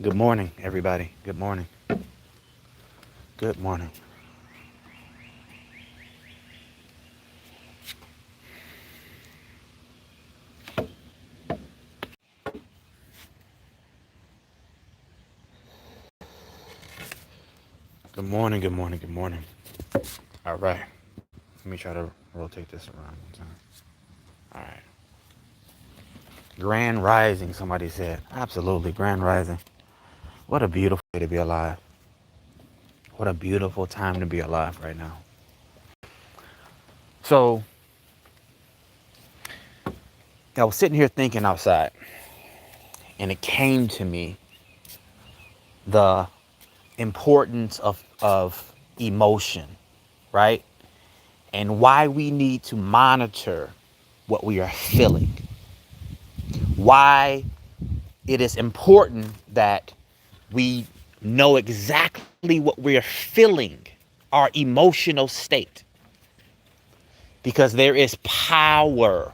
Good morning, everybody. Good morning. Good morning. Good morning. Good morning. Good morning. All right. Let me try to rotate this around one time. All right. Grand rising, somebody said. Absolutely. Grand rising. What a beautiful day to be alive. What a beautiful time to be alive right now. So, I was sitting here thinking outside, and it came to me the importance of emotion, right? And why we need to monitor what we are feeling. Why it is important that we know exactly what we're feeling, our emotional state. Because there is power,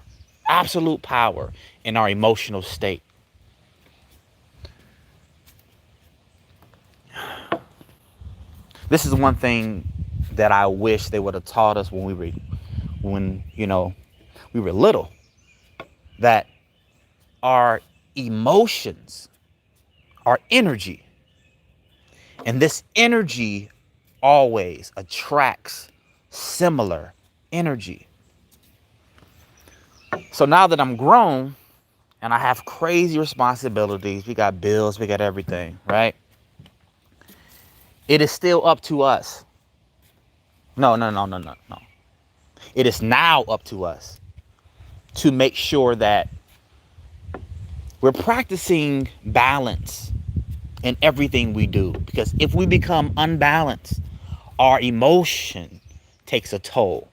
absolute power in our emotional state. This is one thing that I wish they would have taught us when we were little, that our emotions are energy. And this energy always attracts similar energy. So now that I'm grown and I have crazy responsibilities, we got bills, we got everything, right? It is still up to us. No, no, no, no, no, no. It is now up to us to make sure that we're practicing balance in everything we do. Because if we become unbalanced, our emotion takes a toll.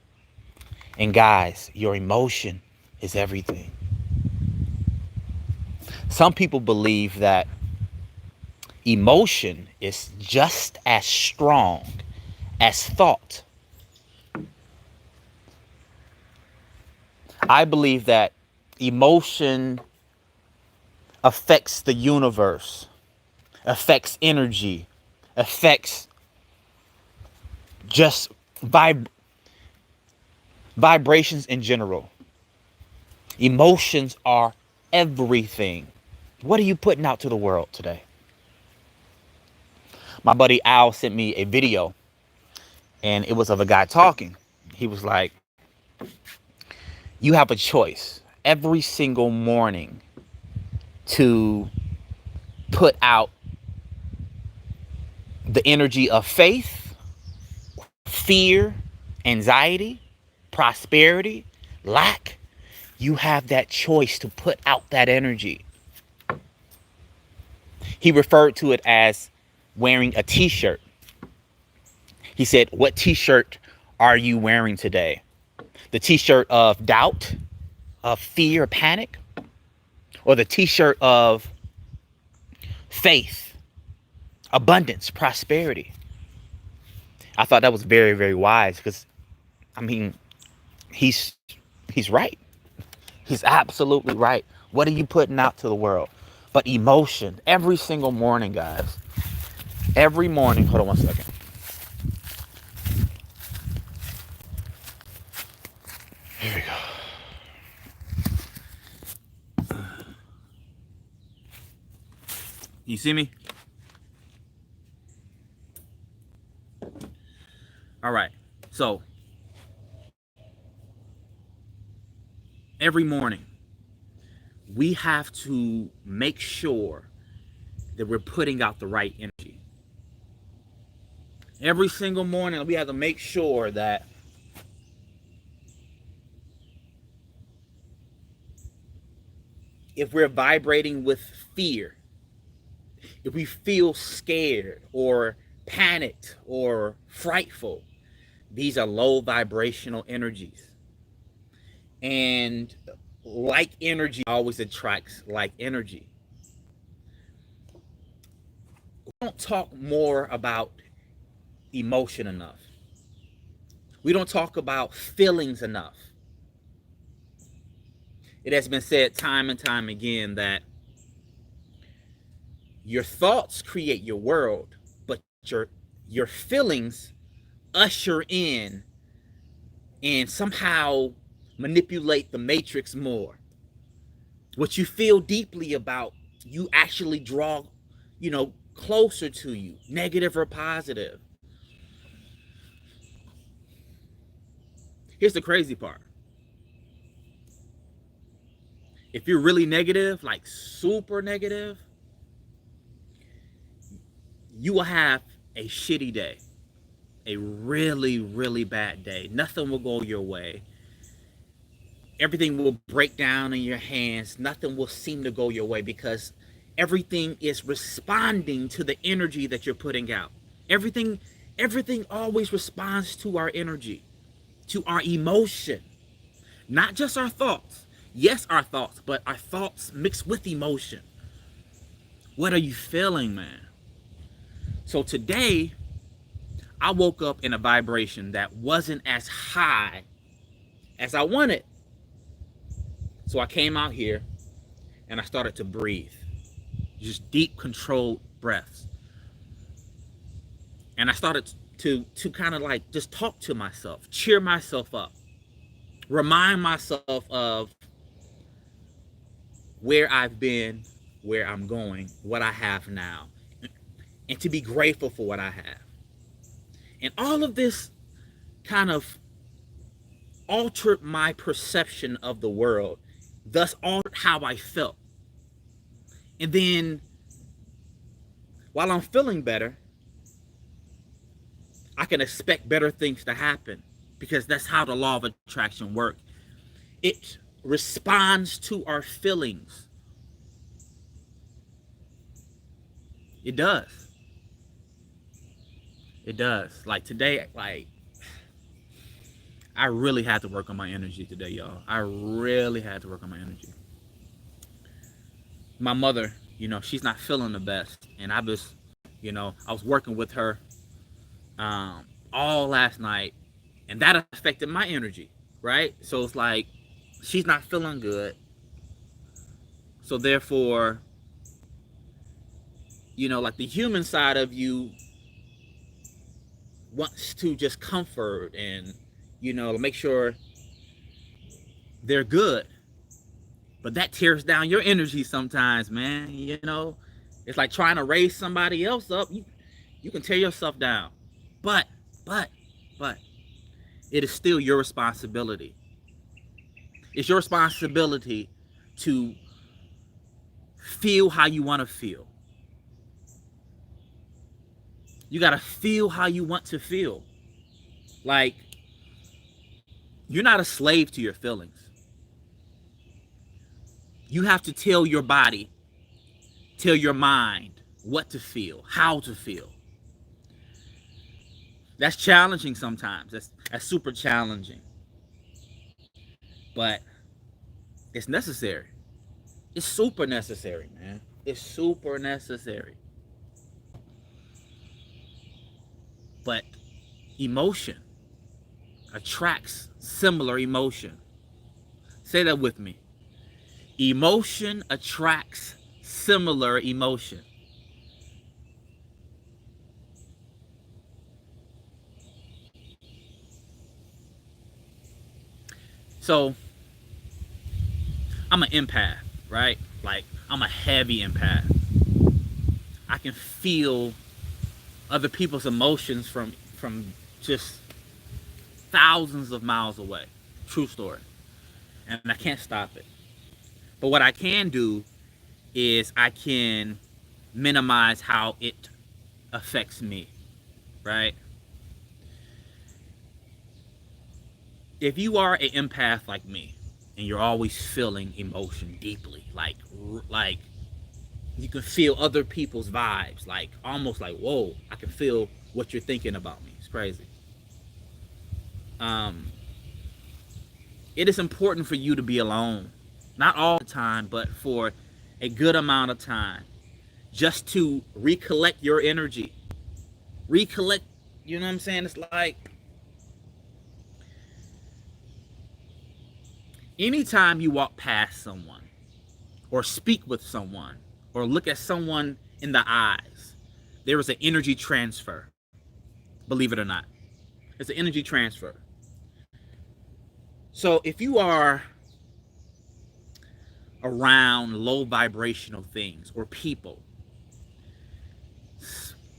And guys, your emotion is everything. Some people believe that emotion is just as strong as thought. I believe that emotion affects the universe, affects energy, affects just vibrations in general. Emotions are everything. What are you putting out to the world today? My buddy Al sent me a video, and it was of a guy talking. He was like, you have a choice every single morning to put out the energy of faith, fear, anxiety, prosperity, lack. You have that choice to put out that energy. He referred to it as wearing a t-shirt. He said, what t-shirt are you wearing today? The t-shirt of doubt, of fear, panic, or the t-shirt of faith, abundance, prosperity? I thought that was very, very wise because, I mean, he's right. He's absolutely right. What are you putting out to the world? But emotion, every single morning, guys. Every morning. Hold on one second. Here we go. You see me? All right. So, every morning, we have to make sure that we're putting out the right energy. Every single morning, we have to make sure that if we're vibrating with fear, if we feel scared or panicked or frightful, these are low vibrational energies. And like energy always attracts like energy. We don't talk more about emotion enough. We don't talk about feelings enough. It has been said time and time again that Your thoughts create your world, but your feelings usher in and somehow manipulate the matrix more. What you feel deeply about, you actually draw, closer to you, negative or positive. Here's the crazy part. If you're really negative, like super negative, you will have a shitty day, a really, really bad day. Nothing will go your way. Everything will break down in your hands. Nothing will seem to go your way because everything is responding to the energy that you're putting out. Everything always responds to our energy, to our emotion, not just our thoughts. Yes, our thoughts, but our thoughts mixed with emotion. What are you feeling, man? So today, I woke up in a vibration that wasn't as high as I wanted. So I came out here and I started to breathe. Just deep, controlled breaths. And I started to kind of like just talk to myself, cheer myself up, remind myself of where I've been, where I'm going, what I have now, and to be grateful for what I have. And all of this kind of altered my perception of the world, thus altered how I felt. And then, while I'm feeling better, I can expect better things to happen because that's how the law of attraction works. It responds to our feelings. It does. It does. Like today, like I really had to work on my energy today, y'all. I really had to work on my energy. My mother, she's not feeling the best, and I was working with her all last night, and that affected my energy, right? So it's like she's not feeling good. So therefore, like the human side of you wants to just comfort and, make sure they're good. But that tears down your energy sometimes, man. It's like trying to raise somebody else up. You can tear yourself down. But it is still your responsibility. It's your responsibility to feel how you want to feel. You got to feel how you want to feel. Like, you're not a slave to your feelings. You have to tell your body, tell your mind what to feel, how to feel. That's challenging sometimes. That's super challenging. But it's necessary. It's super necessary, man. It's super necessary. But emotion attracts similar emotion. Say that with me. Emotion attracts similar emotion. So, I'm an empath, right? Like, I'm a heavy empath. I can feel other people's emotions from just thousands of miles away. True story. And I can't stop it. But what I can do is I can minimize how it affects me, right? If you are an empath like me and you're always feeling emotion deeply, like you can feel other people's vibes, like almost like, whoa, I can feel what you're thinking about me. It's crazy. It is important for you to be alone. Not all the time, but for a good amount of time. Just to recollect your energy. Recollect, you know what I'm saying? It's like, anytime you walk past someone or speak with someone or look at someone in the eyes, there is an energy transfer. Believe it or not, it's an energy transfer. So if you are around low vibrational things or people,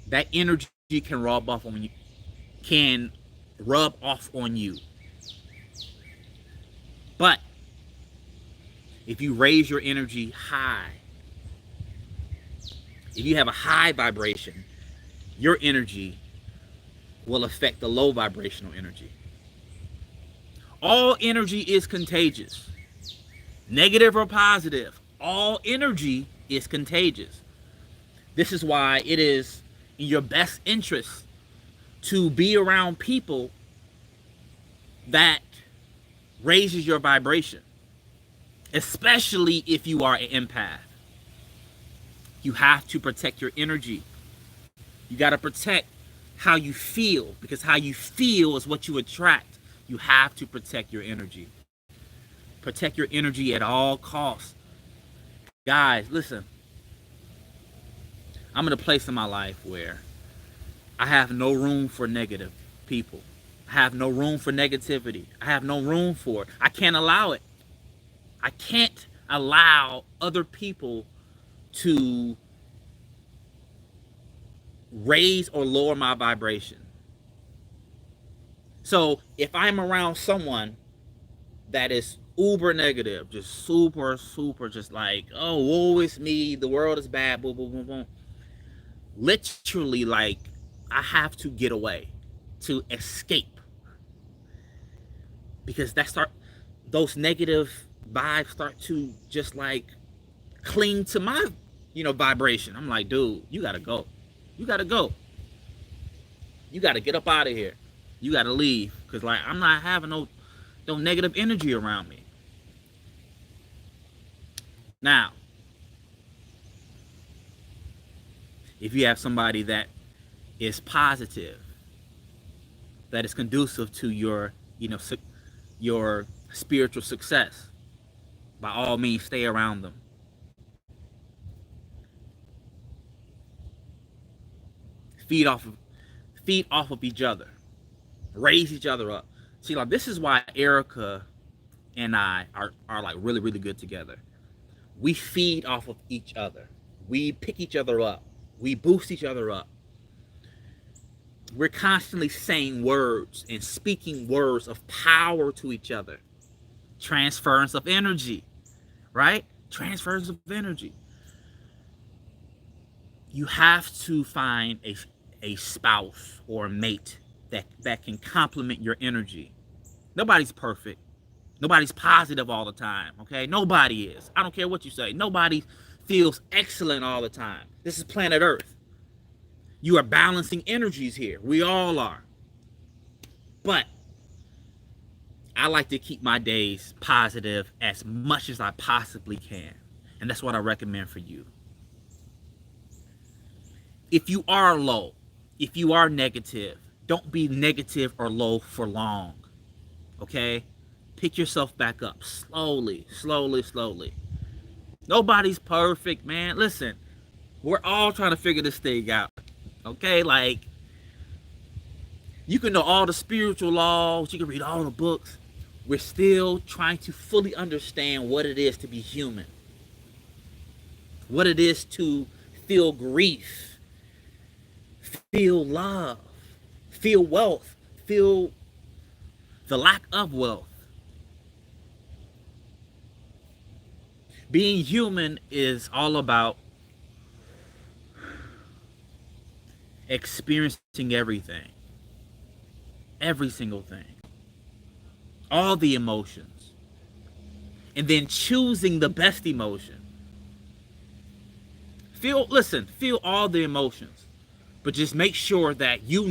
that energy can rub off on you. But if you raise your energy high, if you have a high vibration, your energy will affect the low vibrational energy. All energy is contagious. Negative or positive, all energy is contagious. This is why it is in your best interest to be around people that raises your vibration, especially if you are an empath. You have to protect your energy. You got to protect how you feel, because how you feel is what you attract. You have to protect your energy. Protect your energy at all costs. Guys, listen. I'm in a place in my life where I have no room for negative people. I have no room for negativity. I have no room for it. I can't allow it. I can't allow other people to raise or lower my vibration. So if I'm around someone that is uber negative, just super, just like, oh, woe is me, the world is bad, boom, boom, boom, boom. Literally, like, I have to get away, to escape, because those negative vibes start to just like cling to my, vibration. I'm like, dude, you gotta go. You gotta go. You gotta get up out of here. You gotta leave, because like I'm not having no negative energy around me. Now, if you have somebody that is positive, that is conducive to your, your spiritual success, by all means, stay around them. Feed off of each other. Raise each other up. See, like, this is why Erica and I are like really, really good together. We feed off of each other. We pick each other up. We boost each other up. We're constantly saying words and speaking words of power to each other. Transference of energy, right? Transfers of energy. You have to find a spouse or a mate that can complement your energy. Nobody's perfect. Nobody's positive all the time, okay? Nobody is. I don't care what you say. Nobody feels excellent all the time. This is planet Earth. You are balancing energies here. We all are. But I like to keep my days positive as much as I possibly can. And that's what I recommend for you. If you are low, if you are negative, don't be negative or low for long, okay? Pick yourself back up slowly, slowly, slowly. Nobody's perfect, man. Listen, we're all trying to figure this thing out, okay? Like, you can know all the spiritual laws, you can read all the books. We're still trying to fully understand what it is to be human, what it is to feel grief, feel love, feel wealth, feel the lack of wealth. Being human is all about experiencing everything, every single thing, all the emotions, and then choosing the best emotion. Feel all the emotions, but just make sure that you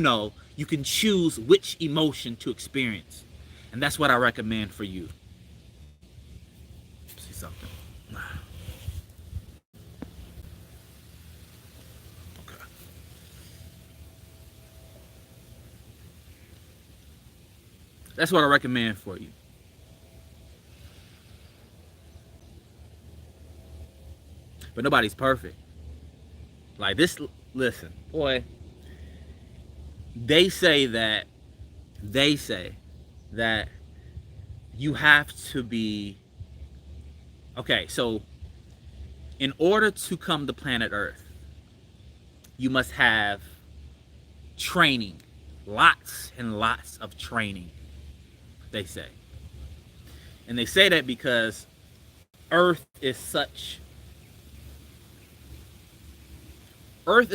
can choose which emotion to experience. And that's what I recommend for you. See something. Okay. That's what I recommend for you. But nobody's perfect. Like this, listen, boy, they say that you have to be, okay, so in order to come to planet Earth, you must have training, lots and lots of training, they say. And they say that because Earth is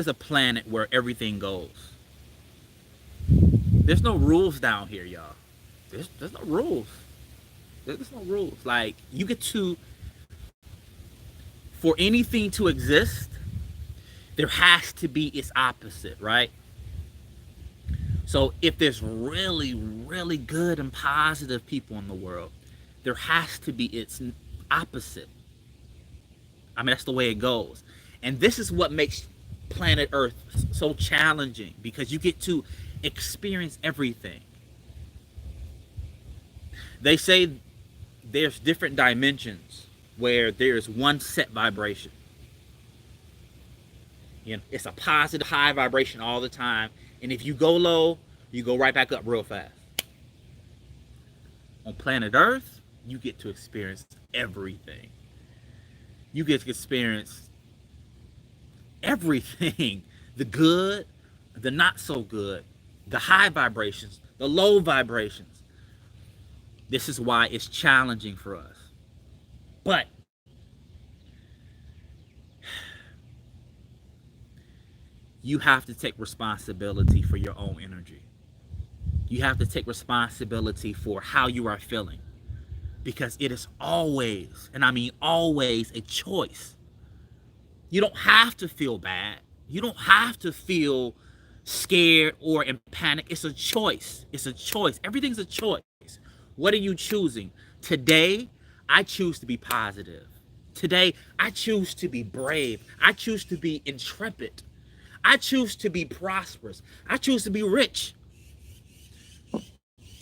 a planet where everything goes. There's no rules down here, y'all. There's no rules. There's no rules. Like, you get to, for anything to exist, there has to be its opposite, right? So if there's really, really good and positive people in the world, there has to be its opposite. I mean, that's the way it goes. And this is what makes planet Earth so challenging, because you get to experience everything. They say there's different dimensions where there's one set vibration. You know, it's a positive high vibration all the time, and if you go low, you go right back up real fast. On planet Earth, you get to experience everything. You get to experience everything. The good, the not so good, the high vibrations, the low vibrations. This is why it's challenging for us. But you have to take responsibility for your own energy. You have to take responsibility for how you are feeling, because it is always, and I mean always, a choice. You don't have to feel bad. You don't have to feel scared or in panic. It's a choice. It's a choice. Everything's a choice. What are you choosing? Today, I choose to be positive. Today, I choose to be brave. I choose to be intrepid. I choose to be prosperous. I choose to be rich.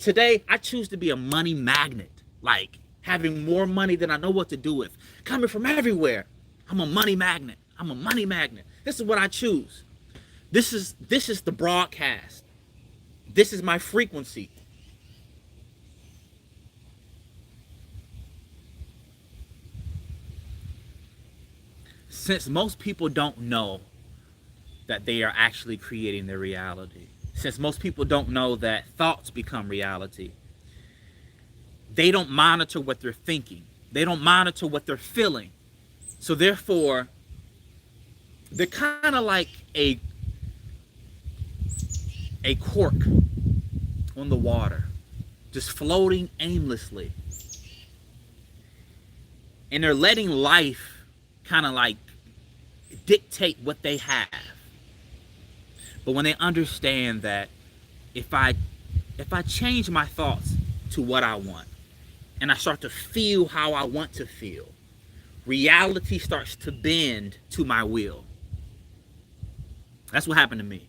Today, I choose to be a money magnet, like having more money than I know what to do with, coming from everywhere. I'm a money magnet. I'm a money magnet. This is what I choose. This is the broadcast. This is my frequency. Since most people don't know that they are actually creating their reality, since most people don't know that thoughts become reality, they don't monitor what they're thinking. They don't monitor what they're feeling. So therefore, they're kind of like a cork on the water, just floating aimlessly. And they're letting life kind of like dictate what they have. But when they understand that if I change my thoughts to what I want, and I start to feel how I want to feel, reality starts to bend to my will. That's what happened to me.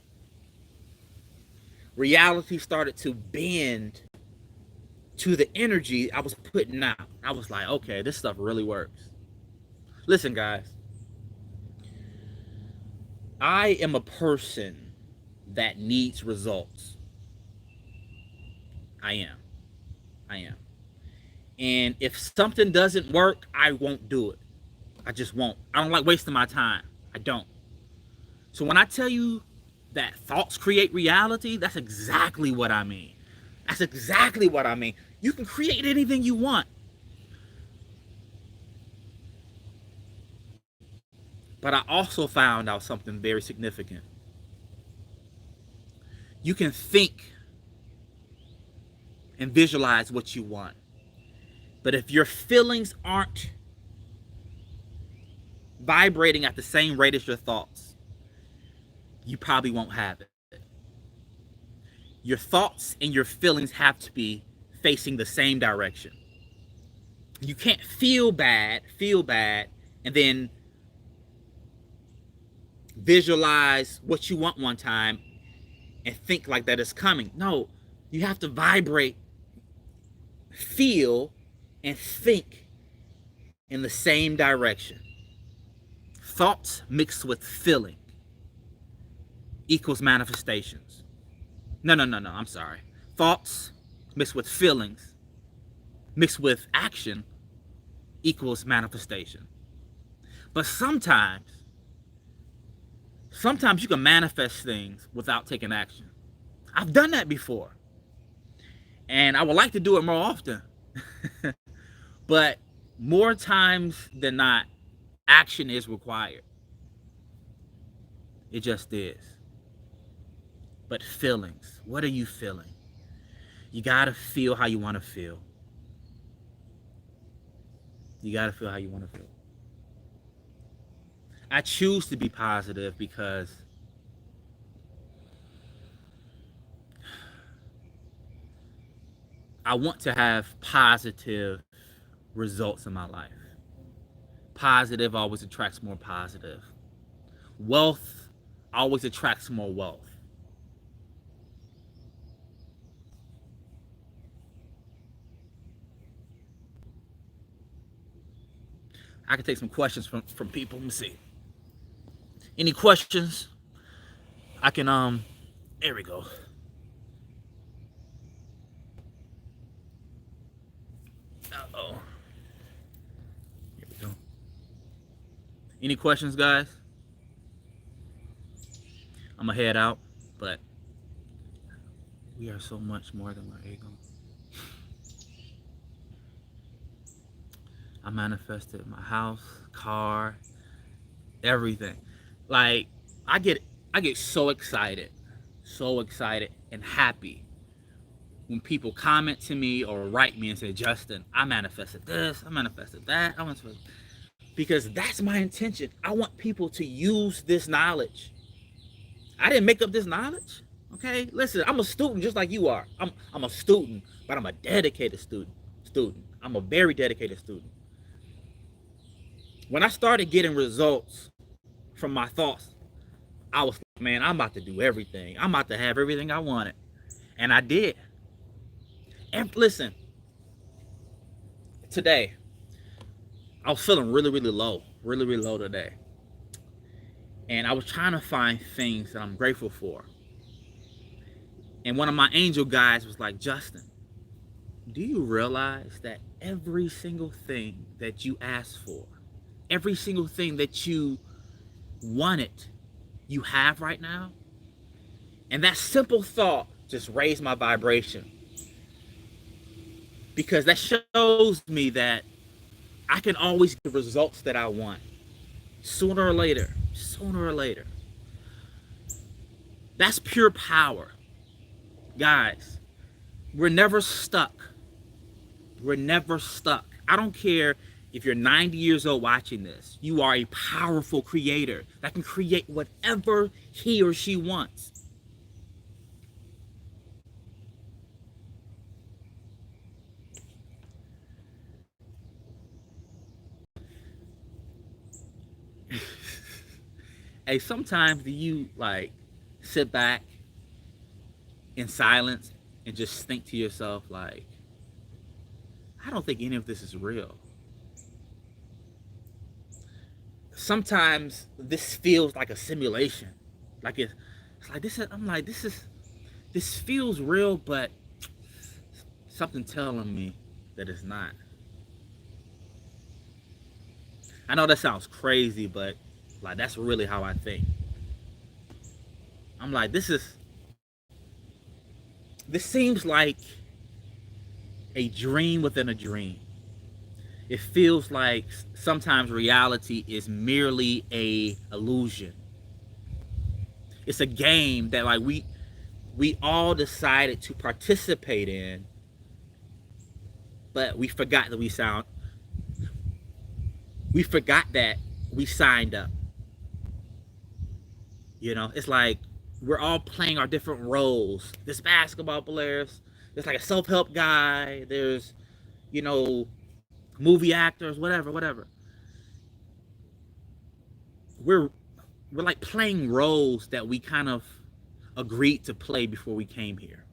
Reality started to bend to the energy I was putting out. I was like, okay, this stuff really works. Listen, guys, I am a person that needs results. I am. And if something doesn't work, I won't do it. I just won't. I don't like wasting my time. I don't. So when I tell you that thoughts create reality, that's exactly what I mean. That's exactly what I mean. You can create anything you want. But I also found out something very significant. You can think and visualize what you want. But if your feelings aren't vibrating at the same rate as your thoughts, you probably won't have it. Your thoughts and your feelings have to be facing the same direction. You can't feel bad, and then visualize what you want one time and think like that is coming. No, you have to vibrate, feel, and think in the same direction. thoughts mixed with feeling equals manifestations. No, I'm sorry. Thoughts mixed with feelings mixed with action equals manifestation. But sometimes you can manifest things without taking action. I've done that before. And I would like to do it more often. But more times than not, action is required. It just is. But feelings, what are you feeling? You gotta feel how you want to feel. You gotta feel how you want to feel. I choose to be positive because I want to have positive results in my life. Positive always attracts more positive. Wealth always attracts more wealth. I can take some questions from people. Let me see. Any questions? I can, there we go. Uh-oh. Here we go. Any questions, guys? I'm gonna head out, but we are so much more than our ego. I manifested my house, car, everything. Like, I get so excited and happy when people comment to me or write me and say, Justin, I manifested this, I manifested that, because that's my intention. I want people to use this knowledge. I didn't make up this knowledge. Okay, listen, I'm a student just like you are. I'm a student, but I'm a dedicated student. I'm a very dedicated student. When I started getting results from my thoughts, I was like, man, I'm about to do everything. I'm about to have everything I wanted. And I did. And listen, today, I was feeling really low today. And I was trying to find things that I'm grateful for. And one of my angel guys was like, Justin, do you realize that every single thing that you asked for, every single thing that you wanted, you have right now? And that simple thought just raised my vibration. Because that shows me that I can always get the results that I want. Sooner or later. That's pure power. Guys, we're never stuck. I don't care if you're 90 years old watching this. You are a powerful creator that can create whatever he or she wants. Hey, sometimes do you like sit back in silence and just think to yourself like, I don't think any of this is real. Sometimes this feels like a simulation. Like it's like this. I'm like, this feels real, but something telling me that it's not. I know that sounds crazy, but like that's really how I think. I'm like, this seems like a dream within a dream. It feels like sometimes reality is merely a illusion. It's a game that like we all decided to participate in, but we forgot that we signed up. You know, it's like we're all playing our different roles. There's basketball players, there's like a self-help guy, there's, you know, movie actors, whatever. We're like playing roles that we kind of agreed to play before we came here.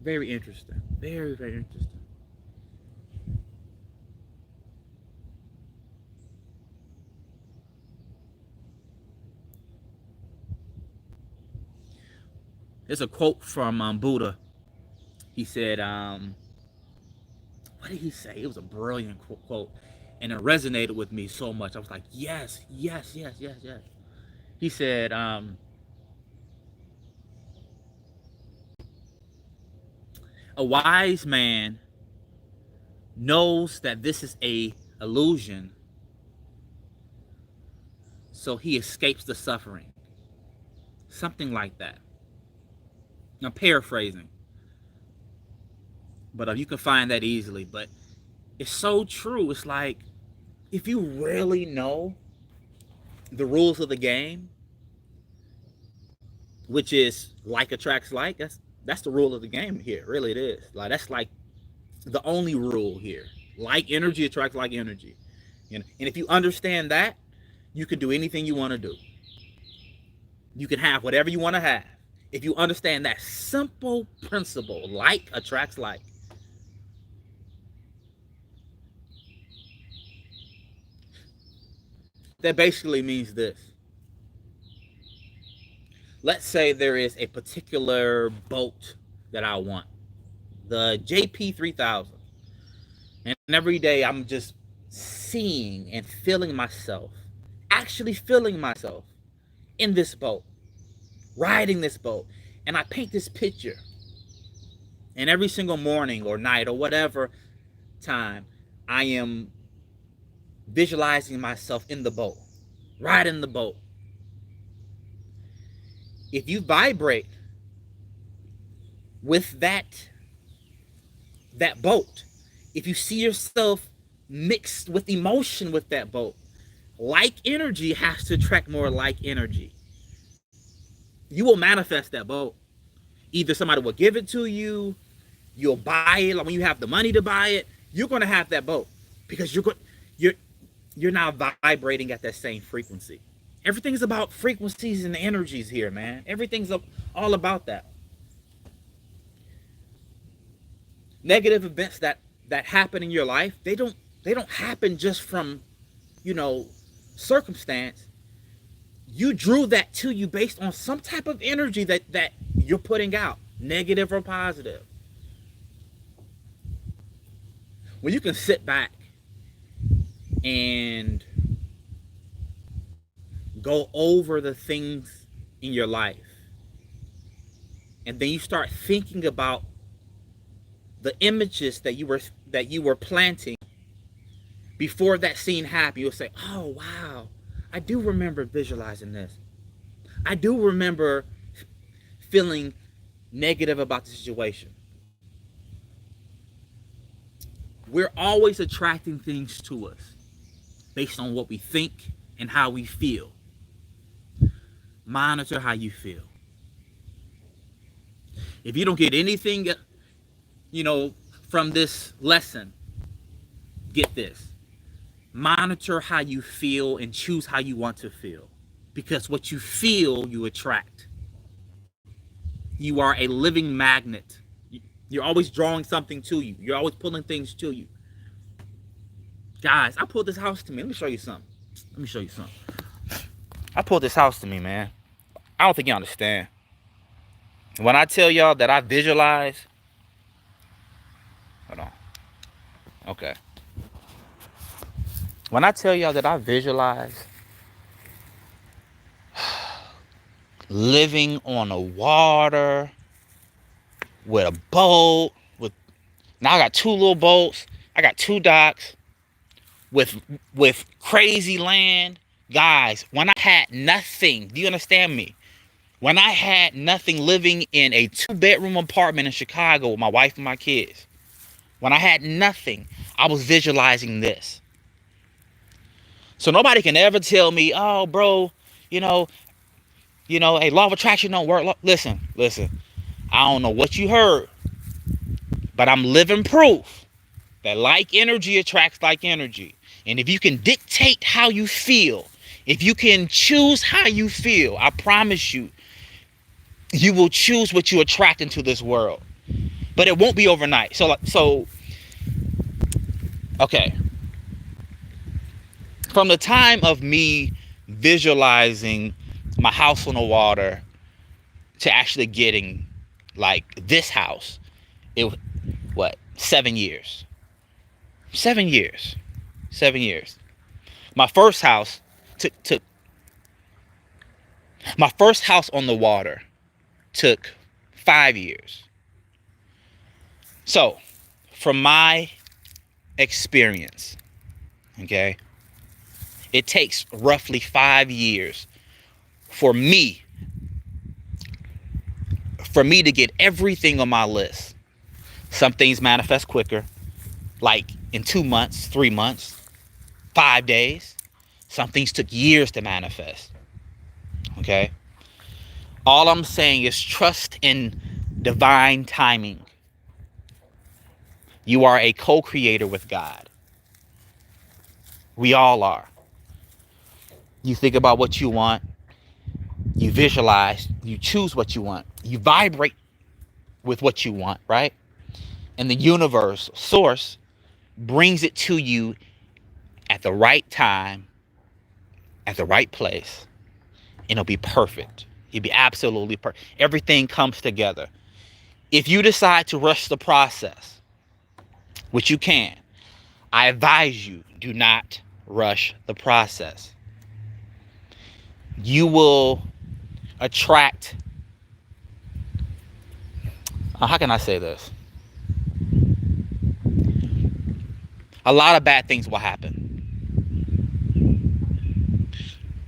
Very interesting. Very interesting. There's a quote from Buddha. He said, what did he say? It was a brilliant quote, and it resonated with me so much. I was like, yes, yes, yes, yes, yes. He said, a wise man knows that this is a illusion, so he escapes the suffering. Something like that. I'm paraphrasing, but you can find that easily. But it's so true. It's like, if you really know the rules of the game, which is like attracts like, that's the rule of the game here. Really, it is. Like, that's like the only rule here. Like energy attracts like energy. You know? And if you understand that, you can do anything you want to do. You can have whatever you want to have. If you understand that simple principle, like attracts like. That basically means this. Let's say there is a particular boat that I want, the JP3000. And every day I'm just seeing and feeling myself, actually feeling myself in this boat, riding this boat. And I paint this picture. And every single morning or night or whatever time, I am visualizing myself in the boat, riding the boat. If you vibrate with that boat, if you see yourself mixed with emotion with that boat, like energy has to attract more like energy. You will manifest that boat. Either somebody will give it to you, you'll buy it. Like when you have the money to buy it, you're going to have that boat because you're now vibrating at that same frequency. Everything's about frequencies and energies here, man. Everything's all about that. Negative events that happen in your life, they don't happen just from, circumstance. You drew that to you based on some type of energy that you're putting out, negative or positive. When you can sit back and go over the things in your life, and then you start thinking about the images that you were planting before that scene happened, you'll say, oh wow, I do remember visualizing this. I do remember feeling negative about the situation. We're always attracting things to us based on what we think and how we feel. Monitor how you feel. If you don't get anything, from this lesson, get this. Monitor how you feel and choose how you want to feel. Because what you feel, you attract. You are a living magnet. You're always drawing something to you. You're always pulling things to you. Guys, I pulled this house to me. Let me show you something. I pulled this house to me, man. I don't think you understand. When I tell y'all that I visualize, hold on. Okay. When I tell y'all that I visualize living on the water with a boat, now I got 2 little boats, I got 2 docks with crazy land. Guys, when I had nothing, do you understand me? When I had nothing, living in a 2-bedroom apartment in Chicago with my wife and my kids, when I had nothing, I was visualizing this. So nobody can ever tell me, oh, bro, hey, law of attraction don't work. Listen. I don't know what you heard, but I'm living proof that like energy attracts like energy. And if you can dictate how you feel, if you can choose how you feel, I promise you, you will choose what you attract into this world. But it won't be overnight. So, okay. From the time of me visualizing my house on the water, to actually getting like this house, it was what, 7 years. 7 years. 7 years. My first house took my first house on the water took 5 years. So, from my experience, okay, it takes roughly 5 years for me to get everything on my list. Some things manifest quicker, like in 2 months, 3 months, 5 days. Some things took years to manifest. Okay? All I'm saying is trust in divine timing. You are a co-creator with God. We all are. You think about what you want, you visualize, you choose what you want, you vibrate with what you want, right? And the universe, source, brings it to you at the right time, at the right place, and it'll be perfect. It'll be absolutely perfect. Everything comes together. If you decide to rush the process, which you can, I advise you, do not rush the process. You will attract, how can I say this? A lot of bad things will happen.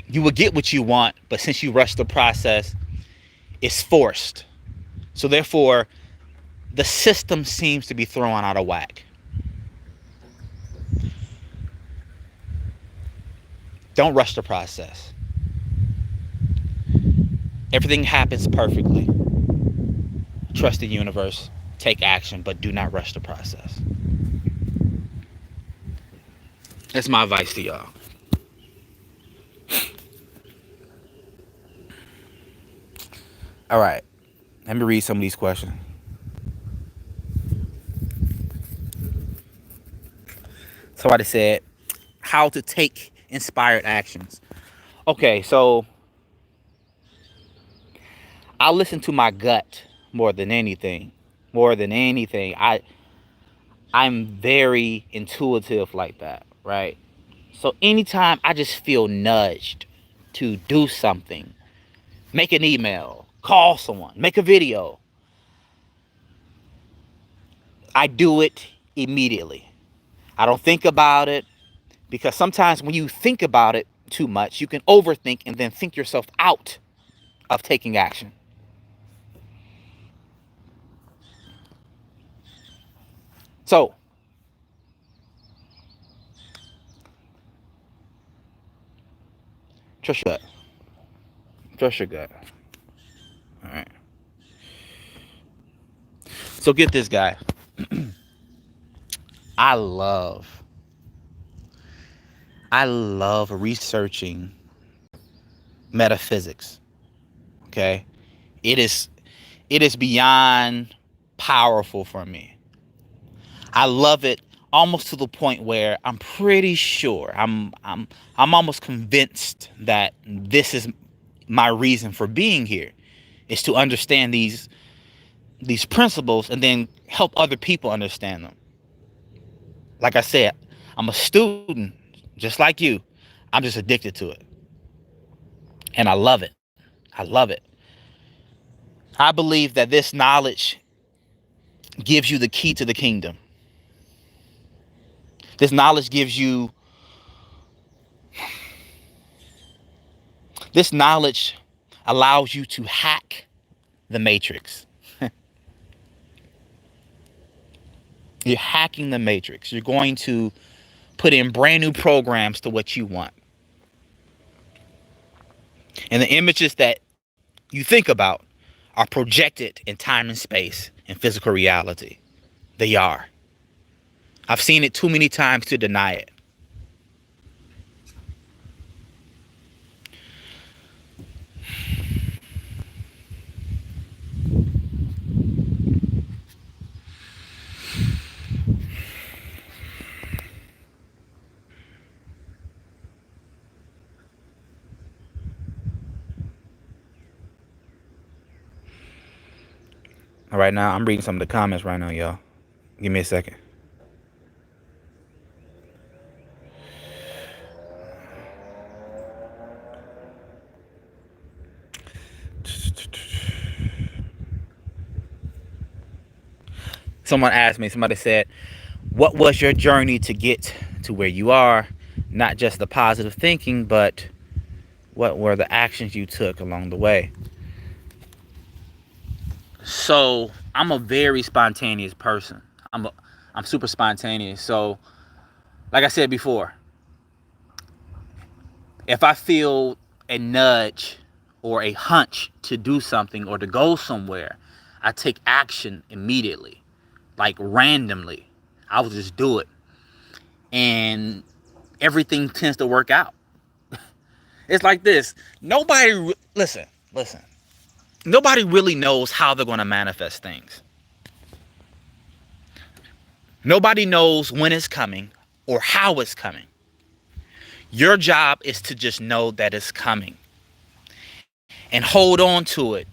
You will get what you want, but since you rush the process, it's forced. So therefore, the system seems to be thrown out of whack. Don't rush the process. Everything happens perfectly. Trust the universe. Take action, but do not rush the process. That's my advice to y'all. All right. Let me read some of these questions. Somebody said, how to take inspired actions. Okay, so I listen to my gut more than anything. More than anything. I'm very intuitive like that, right? So anytime I just feel nudged to do something, make an email, call someone, make a video, I do it immediately. I don't think about it, because sometimes when you think about it too much, you can overthink and then think yourself out of taking action. So, trust your gut. Trust your gut. All right. So get this, guy. I love researching metaphysics. Okay? It is beyond powerful for me. I love it almost to the point where I'm pretty sure, I'm almost convinced that this is my reason for being here, is to understand these principles and then help other people understand them. Like I said, I'm a student just like you. I'm just addicted to it. And I love it. I love it. I believe that this knowledge gives you the key to the kingdom. This knowledge gives you, this knowledge allows you to hack the matrix. You're hacking the matrix. You're going to put in brand new programs to what you want. And the images that you think about are projected in time and space and physical reality. They are. I've seen it too many times to deny it. All right, now I'm reading some of the comments right now, y'all. Give me a second. Someone asked me, somebody said, what was your journey to get to where you are? Not just the positive thinking, but what were the actions you took along the way? So I'm a very spontaneous person. I'm super spontaneous. So like I said before, if I feel a nudge or a hunch to do something or to go somewhere, I take action immediately, like randomly. I will just do it. And everything tends to work out. It's like this. Listen. Nobody really knows how they're going to manifest things. Nobody knows when it's coming or how it's coming. Your job is to just know that it's coming and hold on to it,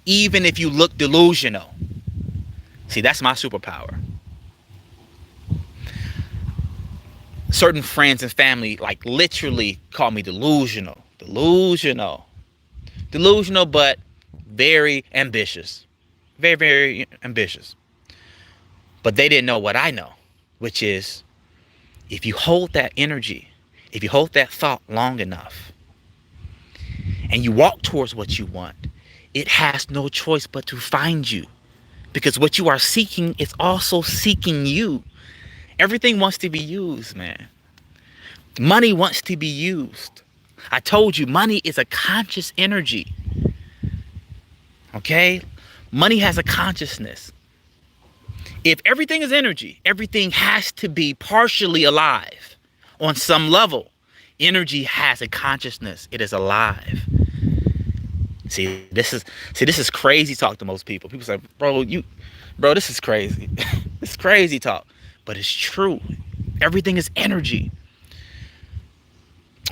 even if you look delusional. See, that's my superpower. Certain friends and family like literally call me delusional, but very ambitious, very ambitious. But they didn't know what I know, which is if you hold that energy, if you hold that thought long enough and you walk towards what you want, it has no choice but to find you, because what you are seeking is also seeking you. Everything wants to be used, man. Money wants to be used. I told you, money is a conscious energy. Okay? Money has a consciousness. If everything is energy, everything has to be partially alive on some level. Energy has a consciousness. It is alive. See, this is crazy talk to most people. People say, bro, this is crazy. This is crazy talk. But it's true. Everything is energy.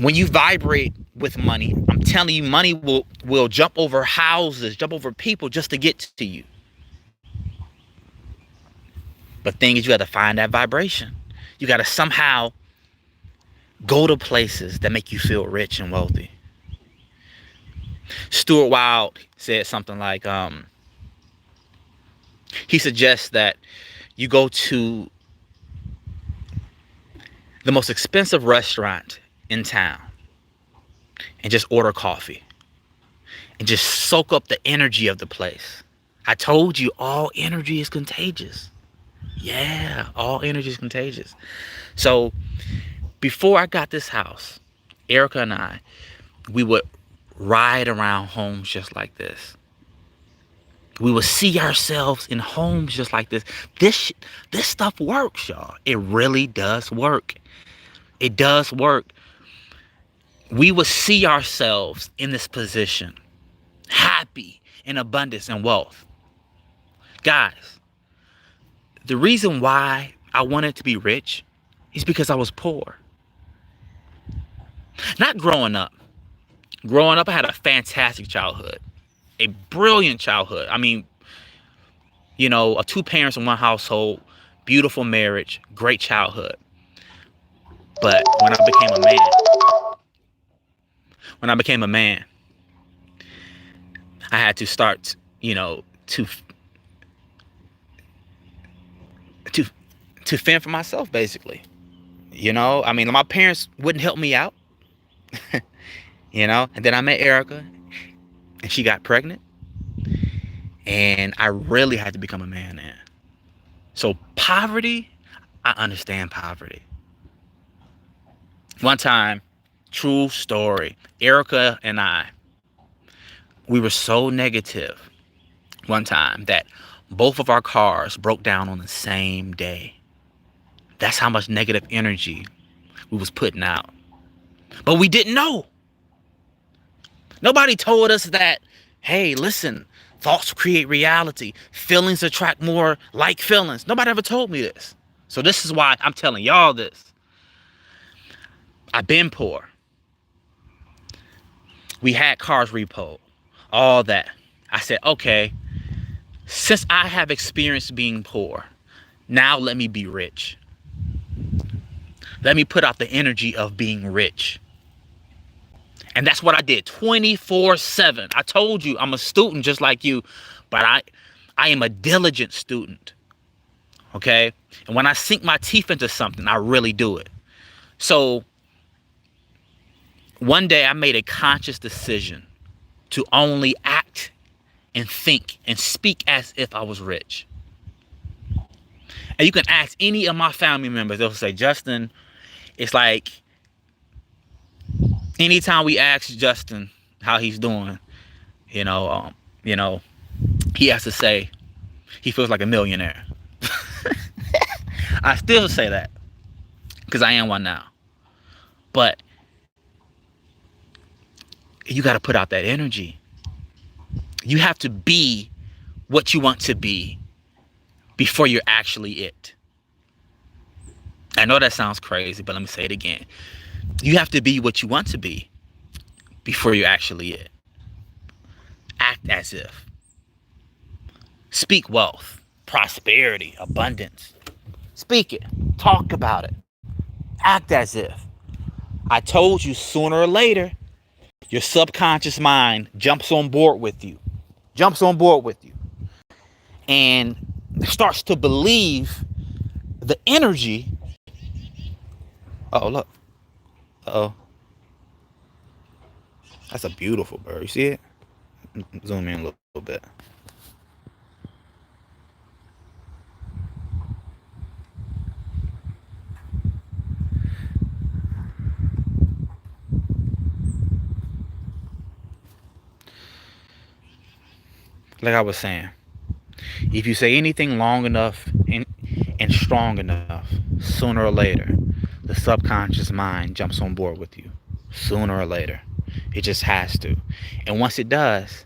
When you vibrate with money, I'm telling you, money will jump over houses, jump over people just to get to you. But thing is, you got to find that vibration. You got to somehow go to places that make you feel rich and wealthy. Stuart Wilde said something like, he suggests that you go to the most expensive restaurant in town and just order coffee and just soak up the energy of the place. I told you, all energy is contagious. Yeah, all energy is contagious. So before I got this house, Erica and I, we would ride around homes just like this. We would see ourselves in homes just like this. This stuff works, y'all. It really does work. It does work. We would see ourselves in this position, happy, in abundance and wealth. Guys, the reason why I wanted to be rich is because I was poor. Not growing up. Growing up, I had a fantastic childhood. A brilliant childhood. I mean, you know, 2 parents in one household, beautiful marriage, great childhood. But when I became a man, I had to start, you know, to fend for myself, basically. You know, I mean, my parents wouldn't help me out. You know, and then I met Erica and she got pregnant. And I really had to become a man then. So poverty, I understand poverty. One time, true story, Erica and I, we were so negative one time that both of our cars broke down on the same day. That's how much negative energy we was putting out. But we didn't know. Nobody told us that, hey, listen, thoughts create reality. Feelings attract more like feelings. Nobody ever told me this. So this is why I'm telling y'all this. I've been poor. We had cars repoed. All that. I said, okay, Since I have experienced being poor, now let me be rich. Let me put out the energy of being rich. And that's what I did 24/7. I told you I'm a student just like you, but I am a diligent student. Okay? And when I sink my teeth into something, I really do it. So one day I made a conscious decision to only act and think and speak as if I was rich. And you can ask any of my family members, they'll say, Justin, it's like anytime we ask Justin how he's doing, you know, he has to say he feels like a millionaire. I still say that because I am one now. But you got to put out that energy. You have to be what you want to be before you're actually it. I know that sounds crazy, but let me say it again. You have to be what you want to be before you're actually it. Act as if. Speak wealth, prosperity, abundance. Speak it. Talk about it. Act as if. I told you sooner or later, your subconscious mind jumps on board with you. And starts to believe the energy. Oh, look. Uh-oh. That's a beautiful bird. You see it? Zoom in a little bit. Like I was saying, if you say anything long enough and strong enough, sooner or later, the subconscious mind jumps on board with you. Sooner or later. It just has to. And once it does,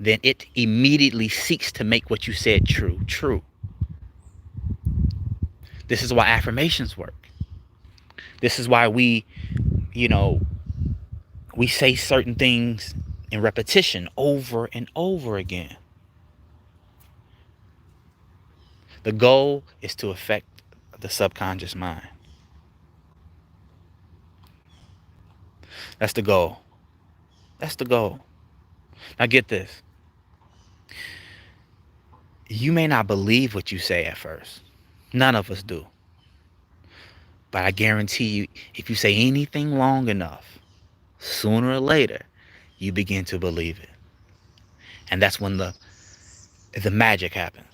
then it immediately seeks to make what you said true. This is why affirmations work. This is why we say certain things in repetition over and over again. The goal is to affect the subconscious mind. That's the goal. Now get this. You may not believe what you say at first. None of us do. But I guarantee you, if you say anything long enough, sooner or later, you begin to believe it. And that's when the magic happens.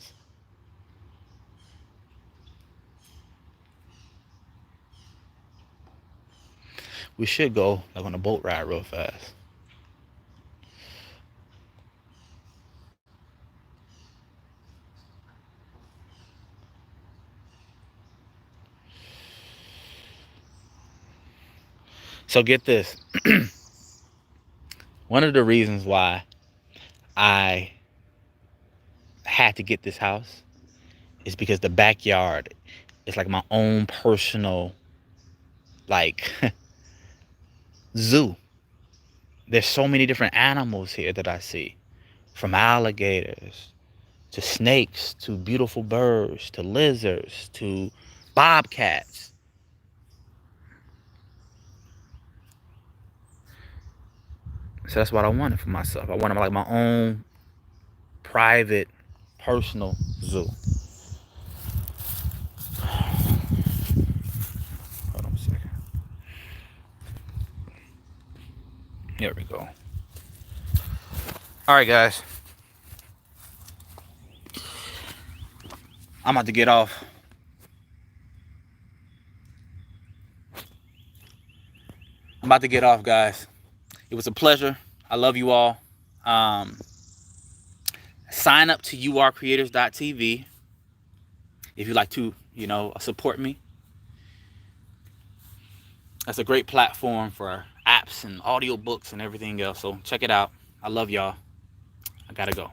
We should go like on a boat ride real fast. So get this. One of the reasons why I had to get this house is because the backyard is like my own personal zoo. There's so many different animals here that I see, from alligators to snakes to beautiful birds to lizards to bobcats. So that's what I wanted for myself. I wanted like my own private, personal zoo. Hold on a second. There we go. All right, guys. I'm about to get off. Guys. It was a pleasure. I love you all. Sign up to YouAreCreators.tv if you'd like to, support me. That's a great platform for apps and audiobooks and everything else. So check it out. I love y'all. I gotta go.